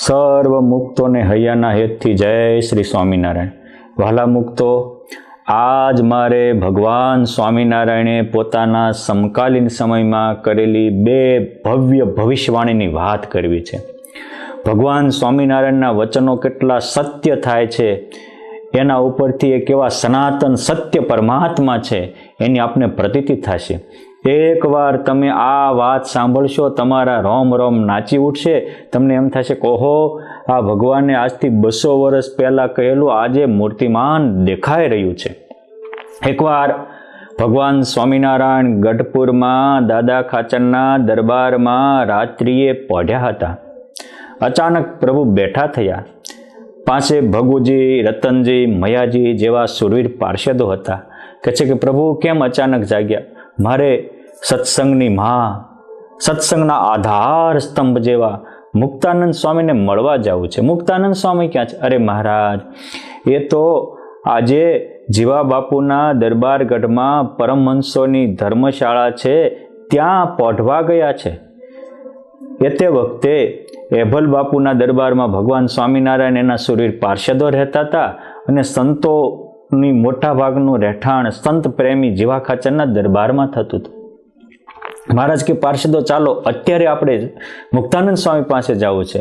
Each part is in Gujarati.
સર્વ મુક્તોને હૈયાના હેતથી જય શ્રી સ્વામિનારાયણ. વહાલા મુક્તો, આજ મારે ભગવાન સ્વામિનારાયણે પોતાના સમકાલીન સમયમાં કરેલી બે ભવ્ય ભવિષ્યવાણીની વાત કરવી છે. ભગવાન સ્વામિનારાયણના વચનો કેટલા સત્ય થાય છે એના ઉપરથી એ કેવા સનાતન સત્ય પરમાત્મા છે એની આપને પ્રતીતિ થશે. એકવાર તમે આ વાત સાંભળશો, તમારા રોમ રોમ નાચી ઉઠશે. તમને એમ થશે કે ઓહો, આ ભગવાને આજથી 200 વર્ષ પહેલાં કહેલું આજે મૂર્તિમાન દેખાઈ રહ્યું છે. એકવાર ભગવાન સ્વામિનારાયણ ગઢપુરમાં દાદા ખાચરના દરબારમાં રાત્રિએ પહોંચ્યા હતા. અચાનક પ્રભુ બેઠા થયા. પાસે ભગુજી, રતનજી, મયાજી જેવા સુરવીર પાર્ષદો હતા. કહે છે કે પ્રભુ કેમ અચાનક જાગ્યા? મારે સત્સંગની સત્સંગના આધાર સ્તંભ જેવા મુક્તાનંદ સ્વામીને મળવા જવું છે. મુક્તાનંદ સ્વામી ક્યાં છે? અરે મહારાજ, એ તો આજે જીવા બાપુના દરબારગઢમાં પરમહંસોની ધર્મશાળા છે ત્યાં પહોંચવા ગયા છે. એ તે વખતે એભલ બાપુના દરબારમાં ભગવાન સ્વામિનારાયણ એના સુરવીર પાર્ષદો રહેતા હતા અને સંતોની મોટા ભાગનું રહેઠાણ સંત પ્રેમી જીવા ખાચરના દરબારમાં થતું હતું. મહારાજ કે પાર્ષદો ચાલો અત્યારે આપણે મુક્તાનંદ સ્વામી પાસે જવું છે.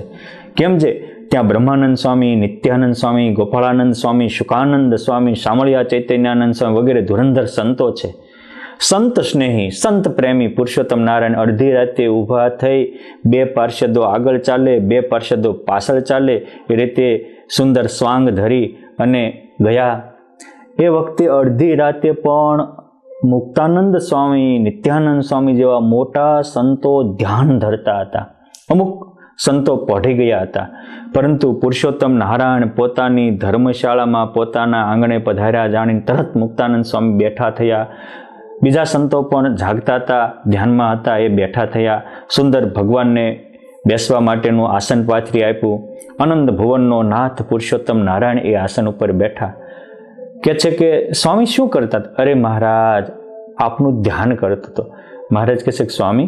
કેમ છે? ત્યાં બ્રહ્માનંદ સ્વામી, નિત્યાનંદ સ્વામી, ગોપાળાનંદ સ્વામી, શુકાનંદ સ્વામી, શામળિયા ચૈતન્યાનંદ સ્વામી વગેરે ધુરંધર સંતો છે. સંત સ્નેહી, સંત પ્રેમી પુરુષોત્તમ નારાયણ અડધી રાતે ઊભા થઈ 2 પાર્ષદો આગળ ચાલે, 2 પાર્ષદો પાછળ ચાલે, એ રીતે સુંદર સ્વાંગ ધરી અને ગયા. એ વખતે અડધી રાતે પણ મુક્તાનંદ સ્વામી, નિત્યાનંદ સ્વામી જેવા મોટા સંતો ધ્યાન ધરતા હતા. અમુક સંતો પહોંચી ગયા હતા, પરંતુ પુરુષોત્તમ નારાયણ પોતાની ધર્મશાળામાં પોતાના આંગણે પધાર્યા જાણીને તરત મુક્તાનંદ સ્વામી બેઠા થયા. બીજા સંતો પણ જાગતા હતા, ધ્યાનમાં હતા, એ બેઠા થયા. સુંદર ભગવાનને બેસવા માટેનું આસન પાથરી આપ્યું. આનંદ ભુવનનો નાથ પુરુષોત્તમ નારાયણ એ આસન ઉપર બેઠા. કે છે કે સ્વામી શું કરતા હતા? અરે મહારાજ, આપનું ધ્યાન કરતો હતો. મહારાજ કહે છે કે સ્વામી,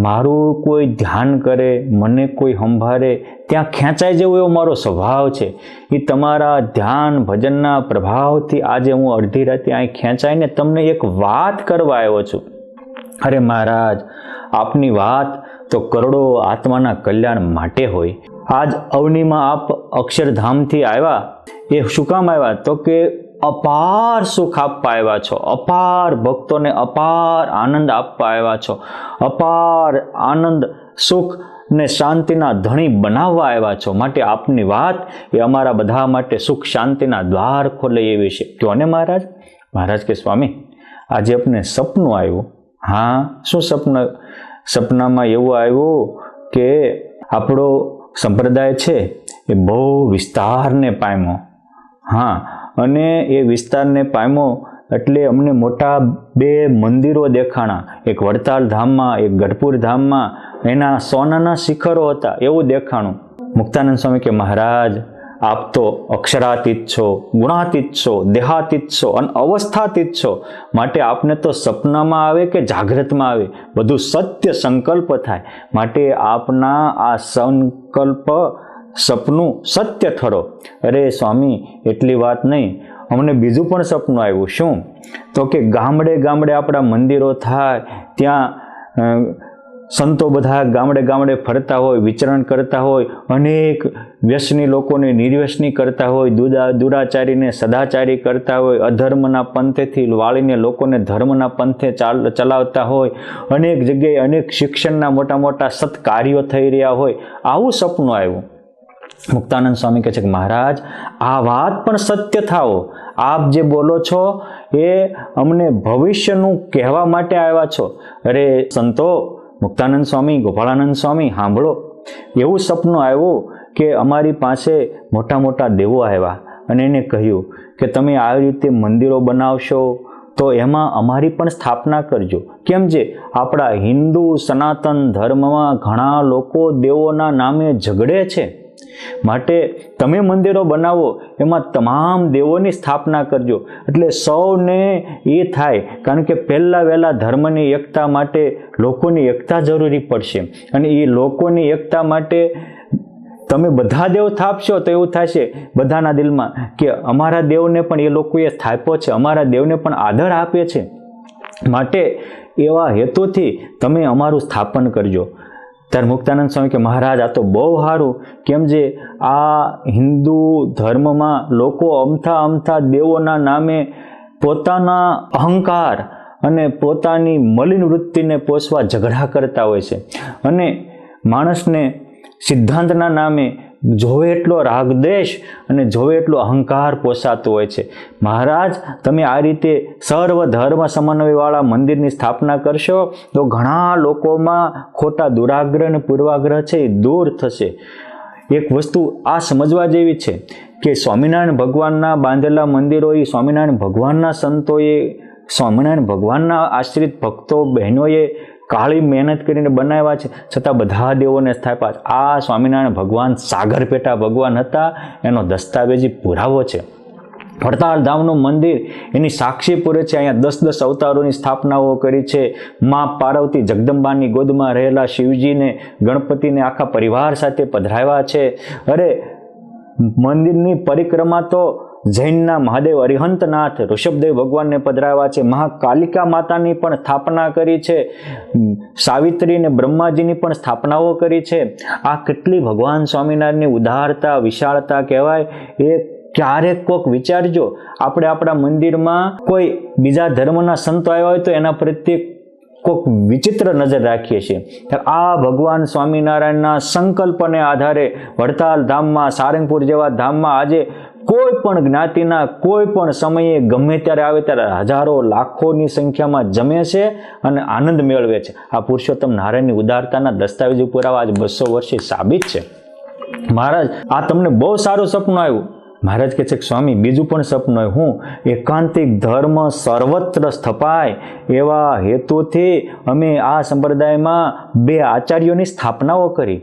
મારું કોઈ ધ્યાન કરે, મને કોઈ સંભાળે, ત્યાં ખેંચાઈ જવું એવો મારો સ્વભાવ છે. એ તમારા ધ્યાન ભજનના પ્રભાવથી આજે હું અડધી રાતે અહીં ખેંચાઈને તમને એક વાત કરવા આવ્યો છું. અરે મહારાજ, આપની વાત તો કરોડો આત્માના કલ્યાણ માટે હોય. આજ અવનીમાં આપ અક્ષરધામથી આવ્યા, એ શું કામ આવ્યા? તો કે અપાર સુખ આપવા આવ્યા છો, અપાર ભક્તોને અપાર આનંદ આપવા આવ્યા છો, અપાર આનંદ સુખ ને શાંતિના ધણી બનાવવા આવ્યા છો. માટે આપની વાત એ અમારા બધા માટે સુખ શાંતિના દ્વાર ખોલે એવી છે. કહો ને મહારાજ. મહારાજ કે સ્વામી, આજે આપને સપનું આવ્યું. હા, શું સપનું? સપનામાં એવું આવ્યું કે આપણો સંપ્રદાય છે એ બહુ વિસ્તારને પામ્યો. હા, અને એ વિસ્તારને પામ્યો એટલે અમને મોટા 2 મંદિરો દેખાણા. એક વડતાલ ધામમાં, એક ગઢપુર ધામમાં. એના સોનાના શિખરો હતા એવું દેખાણું. મુક્તાનંદ સ્વામી કે મહારાજ, આપ તો અક્ષરાતીત છો, ગુણાતીત છો, દેહાતીત છો અને અવસ્થાતીત છો. માટે આપને તો સપનામાં આવે કે જાગ્રતમાં આવે, બધું સત્ય સંકલ્પ થાય. માટે આપના આ સંકલ્પ સપનું સત્ય ઠરો. અરે સ્વામી, એટલી વાત નહીં, અમને બીજું પણ સપનું આવ્યું. શું? તો કે ગામડે ગામડે આપણા મંદિરો થાય, ત્યાં સંતો બધા ગામડે ગામડે ફરતા હોય, વિચરણ કરતા હોય, અનેક વ્યસની લોકોને નિર્વ્યસની કરતા હોય, દુરાચારીને સદાચારી કરતા હોય, અધર્મના પંથેથી વાળીને લોકોને ધર્મના પંથે ચલાવતા હોય, અનેક જગ્યાએ અનેક શિક્ષણના મોટા મોટા સત્કાર્યો થઈ રહ્યા હોય. આવું સપનું આવ્યું. મુક્તાનંદ સ્વામી કહે છે કે મહારાજ, આ વાત પણ સત્ય થાઓ. આપ જે બોલો છો એ અમને ભવિષ્યનું કહેવા માટે આવ્યા છો. અરે સંતો, મુક્તાનંદ સ્વામી, ગોપાળાનંદ સ્વામી, સાંભળો. એવું સપનું આવ્યું કે અમારી પાસે મોટા મોટા દેવો આવ્યા અને એને કહ્યું કે તમે આવી રીતે મંદિરો બનાવશો તો એમાં અમારી પણ સ્થાપના કરજો. કેમ છે? આપણા હિન્દુ સનાતન ધર્મમાં ઘણા લોકો દેવોના નામે ઝઘડે છે. માટે તમે મંદિરો બનાવો, એમાં તમામ દેવોની સ્થાપના કરજો. એટલે સૌને એ થાય, કારણ કે પહેલાં વહેલા ધર્મની એકતા માટે લોકોની એકતા જરૂરી પડશે. અને એ લોકોની એકતા માટે તમે બધા દેવ થાપશો તો એવું થશે બધાના દિલમાં કે અમારા દેવને પણ એ લોકોએ થાપ્યો છે, અમારા દેવને પણ આદર આપે છે, માટે એવા હેતુથી તમે અમારું સ્થાપન કરજો. ત્યારે મુક્તાનંદ સ્વામી કે મહારાજ આ તો બહુ સારું, કેમ જે આ હિન્દુ ધર્મમાં લોકો અમથા દેવોના નામે પોતાના અહંકાર અને પોતાની મલિન વૃત્તિને પોષવા ઝઘડા કરતા હોય છે, અને માણસને સિદ્ધાંતના નામે જોવે એટલો રાગદ્વેષ અને જોવે એટલો અહંકાર પોસાતો હોય છે. મહારાજ તમે આ રીતે સર્વ ધર્મ સમન્વયવાળા મંદિરની સ્થાપના કરશો તો ઘણા લોકોમાં ખોટા દુરાગ્રહ અને પૂર્વાગ્રહ છે એ દૂર થશે. એક વસ્તુ આ સમજવા જેવી છે કે સ્વામિનારાયણ ભગવાનના બાંધેલા મંદિરો એ સ્વામિનારાયણ ભગવાનના સંતોએ, સ્વામિનારાયણ ભગવાનના આશ્રિત ભક્તો બહેનોએ કાળી મહેનત કરીને બનાવ્યા છે, છતાં બધા દેવોને સ્થાપ્યા. આ સ્વામિનારાયણ ભગવાન સાગર પેટા ભગવાન હતા એનો દસ્તાવેજી પુરાવો છે. વડતાલ ધામનું મંદિર એની સાક્ષી પૂરે છે. અહીંયા 10 અવતારોની સ્થાપનાઓ કરી છે. મા પાર્વતી જગદંબાની ગોદમાં રહેલા શિવજીને, ગણપતિને આખા પરિવાર સાથે પધરાવ્યા છે. અરે મંદિરની પરિક્રમા તો જૈનના મહાદેવ અરિહંતનાથ ઋષભદેવ ભગવાનને પધરાવ્યા છે. મહાકાલિકા માતાની પણ સ્થાપના કરી છે. સાવિત્રી અને બ્રહ્માજીની પણ સ્થાપનાઓ કરી છે. આ કેટલી ભગવાન સ્વામિનારાયણની ઉદારતા, વિશાળતા કહેવાય. એ ક્યારેક કોક વિચારજો, આપણે આપણા મંદિરમાં કોઈ બીજા ધર્મના સંતો આવ્યા હોય તો એના પ્રત્યે કોક વિચિત્ર નજર રાખીએ છીએ. આ ભગવાન સ્વામિનારાયણના સંકલ્પને આધારે વડતાલ ધામમાં, સારંગપુર જેવા ધામમાં આજે કોઈ પણ જ્ઞાતિના કોઈ પણ સમયે ગમે ત્યારે આવે ત્યારે હજારો લાખોની સંખ્યામાં જમે છે અને આનંદ મેળવે છે. આ પુરુષોત્તમ નારાયણની ઉદારતાના દસ્તાવેજી પુરાવા આજ 200 વર્ષે સાબિત છે. મહારાજ આ તમને બહુ સારું સપનું આવ્યું. મહારાજ કહે છે કે સ્વામી બીજું પણ સપનું આવ્યું. હું એકાંતિક ધર્મ સર્વત્ર સ્થપાય એવા હેતુથી અમે આ સંપ્રદાયમાં 2 આચાર્યોની સ્થાપનાઓ કરી.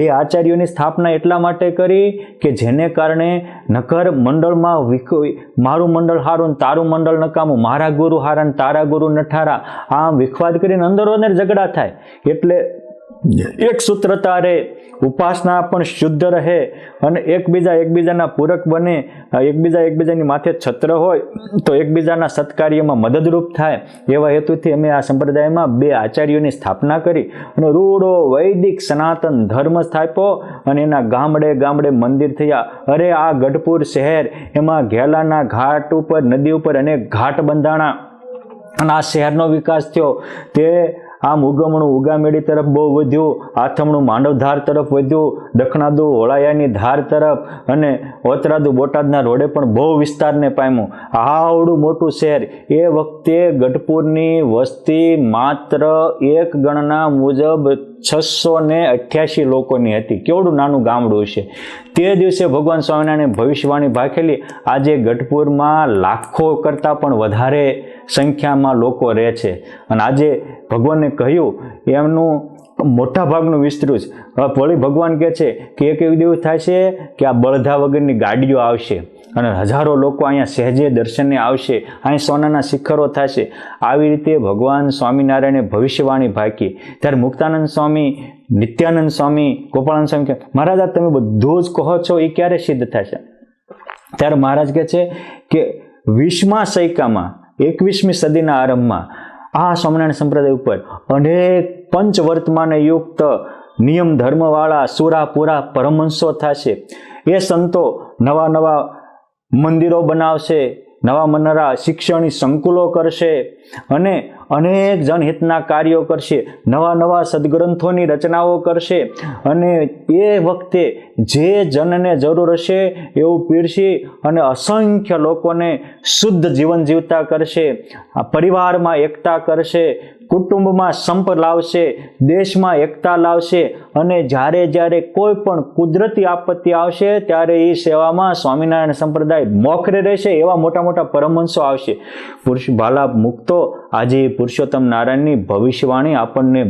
2 આચાર્યોની સ્થાપના એટલા માટે કરી કે જેને કારણે નકર મંડળમાં મારું મંડળ હારું ને તારું મંડળ નકામું, મારા ગુરુ હારા ને તારા ગુરુ નઠારા, આમ વિખવાદ કરીને અંદરોઅંદર ઝઘડા થાય. એટલે એક સૂત્રતા રહે, ઉપાસના પણ શુદ્ધ રહે અને એકબીજાના પૂરક બને, એકબીજાની માથે છત્ર હોય તો એકબીજાના સત્કાર્યમાં મદદરૂપ થાય. એવા હેતુથી અમે આ સંપ્રદાયમાં 2 આચાર્યોની સ્થાપના કરી અને રૂડો વૈદિક સનાતન ધર્મ સ્થાપ્યો અને એના ગામડે મંદિર થયા. અરે આ ગઢપુર શહેર, એમાં ઘેલાના ઘાટ ઉપર, નદી ઉપર અનેક ઘાટ બંધાણા અને આ શહેરનો વિકાસ થયો. તે આમ ઉગમણું ઉગામેડી તરફ બહુ વધ્યું, આથમણું માંડવધાર તરફ વધ્યું, દખણાદુ હોળાયાની ધાર તરફ અને ઓતરાદુ બોટાદના રોડે પણ બહુ વિસ્તારને પામ્યું. આવડું મોટું શહેર. એ વખતે ગઢપુરની વસ્તી માત્ર એક ગણના મુજબ 688 લોકોની હતી. કેવડું નાનું ગામડું છે. તે દિવસે ભગવાન સ્વામિનારાયણે ભવિષ્યવાણી ભાખેલી. આજે ગઢપુરમાં લાખો કરતાં પણ વધારે સંખ્યામાં લોકો રહે છે અને આજે ભગવાને કહ્યું એમનું મોટા ભાગનું વિસ્તૃત. વળી ભગવાન કહે છે કે એક એવું દિવસ થાય છે કે આ બળધા વગરની ગાડીઓ આવશે અને હજારો લોકો અહીંયા સહેજે દર્શને આવશે, અહીં સોનાના શિખરો થશે. આવી રીતે ભગવાન સ્વામિનારાયણે ભવિષ્યવાણી ભાકી. ત્યારે મુક્તાનંદ સ્વામી, નિત્યાનંદ સ્વામી, ગોપાળાનંદ સ્વામી કહે મહારાજ આ તમે બધું જ કહો છો એ ક્યારે સિદ્ધ થશે? ત્યારે મહારાજ કહે છે કે 20મા સૈકામાં, 21મી સદીના આરંભમાં આ સ્વામિનારાયણ સંપ્રદાય ઉપર અનેક પંચવર્તમાને યુક્ત નિયમ ધર્મવાળા સુરાપુરા પરમહંસો થશે. એ સંતો નવા મંદિરો બનાવશે, નવા શિક્ષણની સંકુલો કરશે અને અનેક જનહિતના કાર્યો કરશે, નવા સદગ્રંથોની રચનાઓ કરશે અને એ વખતે જે જનને જરૂર હશે એવું પીરસી અને અસંખ્ય લોકોને શુદ્ધ જીવન જીવતા કરશે, પરિવારમાં એકતા કરશે, કુટુંબમાં સંપ લાવશે, દેશમાં એકતા લાવશે અને જ્યારે કોઈ પણ કુદરતી આપત્તિ આવશે ત્યારે એ સેવામાં સ્વામિનારાયણ સંપ્રદાય મોખરે રહેશે. એવા મોટા પરમહંસો આવશે. ભાલા મુક્તો આજે પુરુષોત્તમ નારાયણની ભવિષ્યવાણી આપણને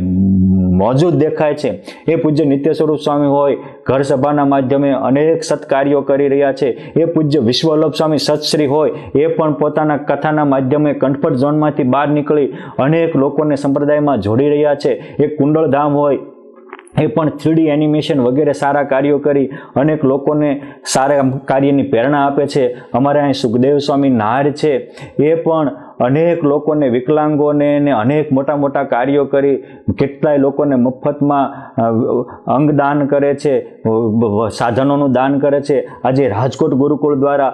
મોજૂદ દેખાય છે. એ પૂજ્ય નિત્ય સ્વરૂપ સ્વામી હોય, ઘર સભાના માધ્યમે અનેક સત્કાર્યો કરી રહ્યા છે. એ પૂજ્ય વિશ્વવલ્લભ સ્વામી સત્શ્રી હોય, એ પણ પોતાના કથાના માધ્યમે કમ્ફર્ટ ઝોનમાંથી બહાર નીકળી અનેક લોકોને સંપ્રદાયમાં જોડી રહ્યા છે. એ કુંડળધામ હોય, એ પણ 3D એનિમેશન વગેરે સારા કાર્યો કરી અનેક લોકોને સારા કાર્યની પ્રેરણા આપે છે. અમારે અહીં સુખદેવ સ્વામી નાર છે, એ પણ અનેક લોકોને, વિકલાંગોને ને અનેક મોટા મોટા કાર્યો કરી કેટલાય લોકોને મફતમાં અંગદાન કરે છે, સાધનોનું દાન કરે છે. આજે રાજકોટ ગુરુકુળ દ્વારા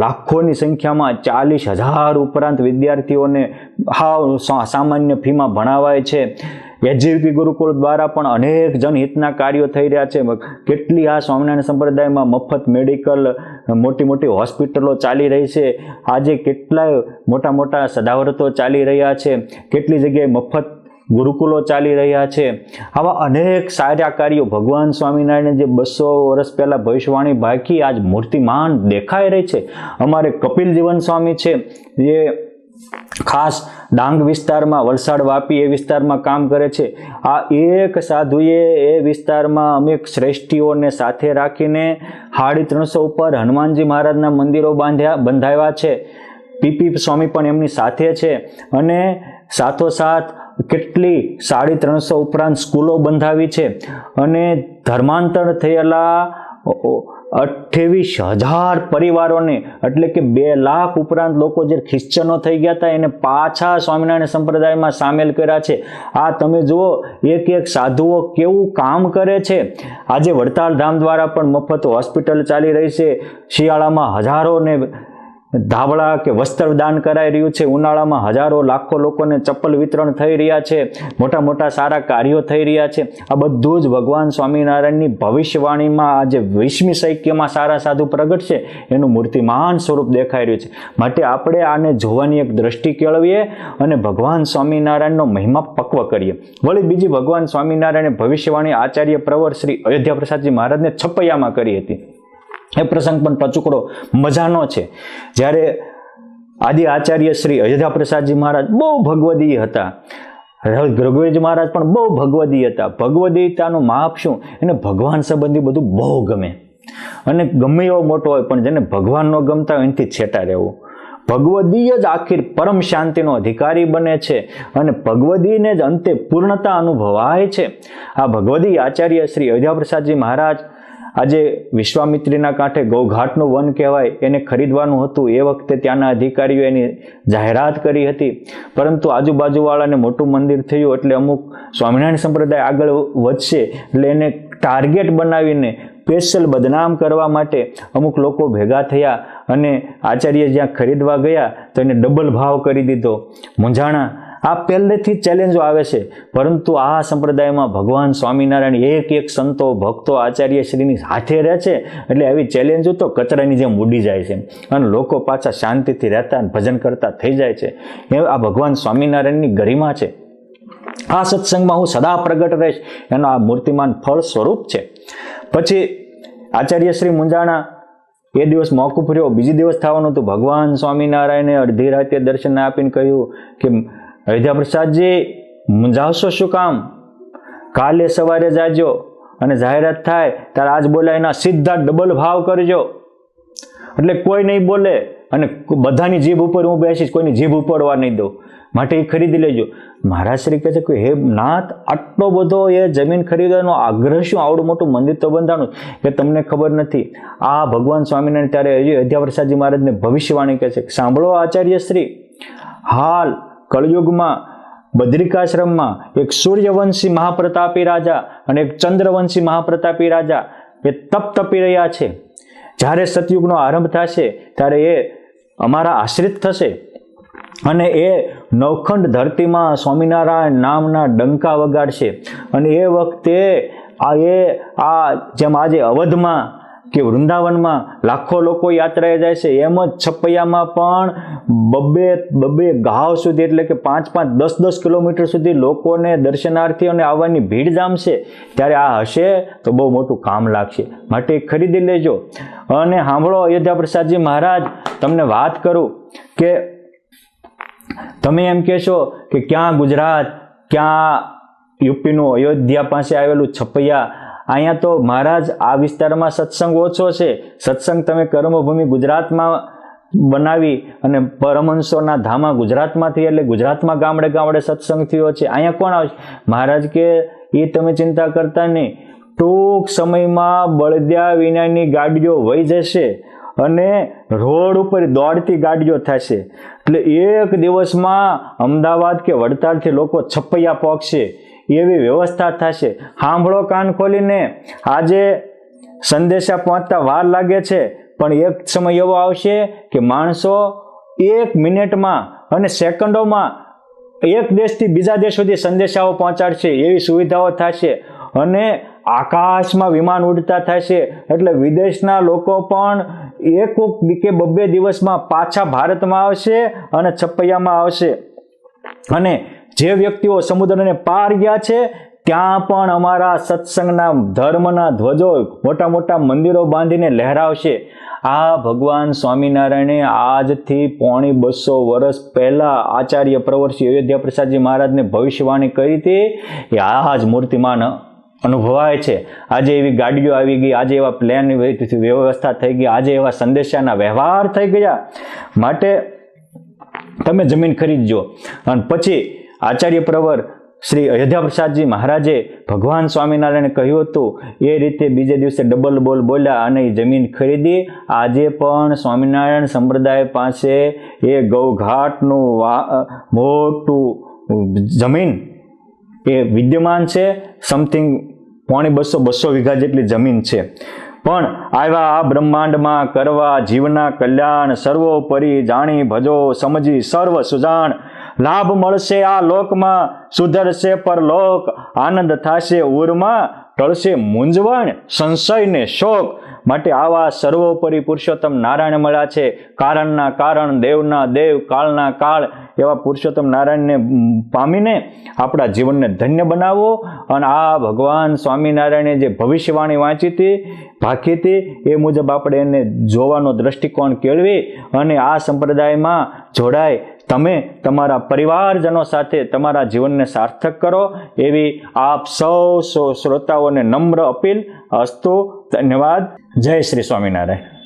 લાખોની સંખ્યામાં 40,000 ઉપરાંત વિદ્યાર્થીઓને હાવ સામાન્ય ફીમાં ભણાવાય છે. એજીપી ગુરુકુળ દ્વારા પણ અનેક જનહિતના કાર્યો થઈ રહ્યા છે. કેટલી આ સ્વામિનારાયણ સંપ્રદાયમાં મફત મેડિકલ, મોટી મોટી હોસ્પિટલો ચાલી રહી છે. આજે કેટલાય મોટા મોટા સદાવ્રતો ચાલી રહ્યા છે. કેટલી જગ્યાએ મફત ગુરુકુલો ચાલી રહ્યા છે. આવા અનેક સારા કાર્યો ભગવાન સ્વામિનારાયણે જે 200 વર્ષ પહેલાં ભવિષ્યવાણી બાકી આજ મૂર્તિમાન દેખાઈ રહી છે. અમારે કપિલ જીવન સ્વામી છે, જે ખાસ ડાંગ વિસ્તારમાં, વલસાડ, વાપી એ વિસ્તારમાં કામ કરે છે. આ એક સાધુએ એ વિસ્તારમાં અનેક શ્રેષ્ઠીઓને સાથે રાખીને 350 ઉપર હનુમાનજી મહારાજના મંદિરો બંધાવ્યા છે. પીપી સ્વામી પણ એમની સાથે છે. અને સાથોસાથ કેટલી 350 ઉપરાંત સ્કૂલો બંધાવી છે. અને ધર્માંતર થયેલા 28,000 પરિવારોને, એટલે કે 2 લાખ ઉપરાંત લોકો જે ખ્રિશ્ચનો થઈ ગયા હતા એને પાછા સ્વામિનારાયણ સંપ્રદાયમાં સામેલ કર્યા છે. આ તમે જુઓ, એક એક સાધુઓ કેવું કામ કરે છે. આજે વડતાલ ધામ દ્વારા પણ મફત હોસ્પિટલ ચાલી રહી છે. શિયાળામાં હજારોને ધાબળા કે વસ્ત્ર દાન કરાઈ રહ્યું છે. ઉનાળામાં હજારો લાખો લોકોને ચપ્પલ વિતરણ થઈ રહ્યા છે. મોટા મોટા સારા કાર્યો થઈ રહ્યા છે. આ બધું જ ભગવાન સ્વામિનારાયણની ભવિષ્યવાણીમાં આજે 20મી સૈક્યમાં સારા સાધુ પ્રગટ છે એનું મૂર્તિમાન સ્વરૂપ દેખાઈ રહ્યું છે. માટે આપણે આને જોવાની એક દ્રષ્ટિ કેળવીએ અને ભગવાન સ્વામિનારાયણનો મહિમા પક્વ કરીએ. વળી બીજી ભગવાન સ્વામિનારાયણે ભવિષ્યવાણી આચાર્ય પ્રવર શ્રી અયોધ્યા પ્રસાદજી મહારાજને છપૈયામાં કરી હતી. એ પ્રસંગ પણ ટચુકડો મજાનો છે. જ્યારે આદિ આચાર્ય શ્રી અયોધ્યા પ્રસાદજી મહારાજ બહુ ભગવદીય હતા. રઘુવીરજી મહારાજ પણ બહુ ભગવદીય હતા. ભગવદીયતાનું માપ શું, એને ભગવાન સંબંધી બધું બહુ ગમે. અને ગમે એવો મોટો હોય પણ જેને ભગવાન ન ગમતા હોય એનાથી છેટા રહેવું. ભગવદીય જ આખીર પરમ શાંતિનો અધિકારી બને છે અને ભગવદીને જ અંતે પૂર્ણતા અનુભવાય છે. આ ભગવદી આચાર્ય શ્રી અયોધ્યા પ્રસાદજી મહારાજ આજે વિશ્વામિત્રીના કાંઠે ગૌઘાટનું વન કહેવાય એને ખરીદવાનું હતું. એ વખતે ત્યાંના અધિકારીઓ એની જાહેરાત કરી હતી, પરંતુ આજુબાજુવાળાને મોટું મંદિર થયું એટલે અમુક સ્વામિનારાયણ સંપ્રદાય આગળ વધશે એટલે એને ટાર્ગેટ બનાવીને સ્પેશિયલ બદનામ કરવા માટે અમુક લોકો ભેગા થયા અને આચાર્ય જ્યાં ખરીદવા ગયા તો એને ડબલ ભાવ કરી દીધો. મૂંઝાણા. આ પહેલેથી ચેલેન્જો આવે છે, પરંતુ આ સંપ્રદાયમાં ભગવાન સ્વામિનારાયણ એક એક સંતો, ભક્તો, આચાર્ય શ્રીની સાથે રહે છે એટલે આવી ચેલેન્જો તો કચરાની જેમ ઉડી જાય છે અને લોકો પાછા શાંતિથી રહેતા અને ભજન કરતા થઈ જાય છે. એ આ ભગવાન સ્વામિનારાયણની ગરિમા છે. આ સત્સંગમાં હું સદા પ્રગટ રહીશ એનો આ મૂર્તિમાન ફળ સ્વરૂપ છે. પછી આચાર્ય શ્રી મૂંઝાણા એ દિવસ મોકૂફ રહ્યો. બીજી દિવસ થવાનું હતું. ભગવાન સ્વામિનારાયણે અડધી રાતે દર્શન આપીને કહ્યું કે અયોધ્યા પ્રસાદજી, મૂંઝાવશો શું કામ? કાલે સવારે જાજો અને જાહેરાત થાય ત્યારે આજ બોલાય ના સીધા ડબલ ભાવ કરજો. એટલે કોઈ નહીં બોલે અને બધાની જીભ ઉપર હું બેસીશ, કોઈની જીભ ઉપાડવા નહીં દઉં. માટે એ ખરીદી લેજો. મહારાજ શ્રી કહે છે કે હે નાથ, આટલો બધો એ જમીન ખરીદવાનો આગ્રહ શું? આવડું મોટું મંદિર તો બંધાણું કે તમને ખબર નથી. આ ભગવાન સ્વામિનારાયણ ત્યારે અયોધ્યા પ્રસાદજી મહારાજને ભવિષ્યવાણી કહે છે, સાંભળો આચાર્ય શ્રી, હાલ કળયુગમાં બદ્રિકાશ્રમમાં એક સૂર્યવંશી મહાપ્રતાપી રાજા અને એક ચંદ્રવંશી મહાપ્રતાપી રાજા એ તપ તપી રહ્યા છે. જ્યારે સતયુગનો આરંભ થશે ત્યારે એ અમારા આશ્રિત થશે અને એ નવખંડ ધરતીમાં સ્વામિનારાયણ નામના ડંકા વગાડશે. અને એ વખતે આ જેમ આજે અવધમાં કે વૃંદાવનમાં લાખો લોકો યાત્રાએ જાય છે, એમ જ છપૈયામાં પણ બબ્બે ગાવ સુધી, એટલે કે 5-5, 10-10 કિલોમીટર સુધી લોકોને, દર્શનાર્થીઓને આવવાની ભીડ જામશે. ત્યારે આ હશે તો બહુ મોટું કામ લાગશે. માટે ખરીદી લેજો. અને સાંભળો અયોધ્યા પ્રસાદજી મહારાજ, તમને વાત કરું કે તમે એમ કહેશો કે ક્યાં ગુજરાત, ક્યાં યુપીનું અયોધ્યા પાસે આવેલું છપૈયા. અહીંયા તો મહારાજ આ વિસ્તારમાં સત્સંગ ઓછો છે. સત્સંગ તમે કર્મભૂમિ ગુજરાતમાં બનાવી અને પરમહંસોના ધામા ગુજરાતમાંથી, એટલે ગુજરાતમાં ગામડે ગામડે સત્સંગ થયો છે. અહીંયા કોણ આવશે? મહારાજ કે એ તમે ચિંતા કરતા નહીં. ટૂંક સમયમાં બળદિયા વિનાની ગાડીઓ વહી જશે અને રોડ ઉપર દોડતી ગાડીઓ થશે. એટલે એક દિવસમાં અમદાવાદ કે વડતાલથી લોકો છપૈયા પહોંચશે એવી વ્યવસ્થા થશે. સાંભળો કાન ખોલીને. આજે સંદેશા પહોંચતા વાર લાગે છે, પણ એક સમય એવો આવશે કે માણસો 1 મિનિટમાં અને સેકન્ડોમાં એક દેશથી બીજા દેશ સુધી સંદેશાઓ પહોંચાડશે એવી સુવિધાઓ થશે અને આકાશમાં વિમાન ઉડતા થશે. એટલે વિદેશના લોકો પણ એક કે 2 દિવસમાં પાછા ભારતમાં આવશે અને છપૈયામાં આવશે. અને જે વ્યક્તિઓ સમુદ્રને પાર ગયા છે ત્યાં પણ અમારા સત્સંગના ધર્મના ધ્વજો મોટા મોટા મંદિરો બાંધીને લહેરાવશે. આ ભગવાન સ્વામિનારાયણે આજથી 250 વર્ષ પહેલા આચાર્ય પ્રવર્ષી અયોધ્યા પ્રસાદજી મહારાજને ભવિષ્યવાણી કરી હતી. એ આ જ મૂર્તિમાન અનુભવાય છે. આજે એવી ગાડીઓ આવી ગઈ, આજે એવા પ્લેન વ્યવસ્થા થઈ ગઈ, આજે એવા સંદેશાના વ્યવહાર થઈ ગયા. માટે તમે જમીન ખરીદજો. અને પછી આચાર્ય પ્રવર શ્રી અયોધ્યા પ્રસાદજી મહારાજે ભગવાન સ્વામિનારાયણે કહ્યું હતું એ રીતે બીજે દિવસે ડબલ બોલ બોલ્યા અને એ જમીન ખરીદી. આજે પણ સ્વામિનારાયણ સંપ્રદાય પાસે એ ગૌઘાટનું મોટું જમીન એ વિદ્યમાન છે. સમથિંગ 250 વીઘા જેટલી જમીન છે. પણ આવ્યા આ બ્રહ્માંડમાં કરવા જીવના કલ્યાણ, સર્વોપરી જાણી ભજો સમજી સર્વ સુજાણ. લાભ મળશે આ લોકમાં, સુધરશે પરલોક, આનંદ થશે ઉરમાં, ટળશે મૂંઝવણ સંશય ને શોક. માટે આવા સર્વોપરી પુરુષોત્તમ નારાયણ મળ્યા છે. કારણના કારણ, દેવના દેવ, કાળના કાળ એવા પુરુષોત્તમ નારાયણને પામીને આપણા જીવનને ધન્ય બનાવવો. અને આ ભગવાન સ્વામિનારાયણે જે ભવિષ્યવાણી વાંચી હતી, ભાખી હતી, એ મુજબ આપણે એને જોવાનો દ્રષ્ટિકોણ કેળવી અને આ સંપ્રદાયમાં જોડાય. તમે તમારા પરિવારજનો સાથે તમારા જીવનને સાર્થક કરો એવી આપ સૌ શ્રોતાઓને નમ્ર અપીલ. અસ્તુ. ધન્યવાદ. જય શ્રી સ્વામિનારાયણ.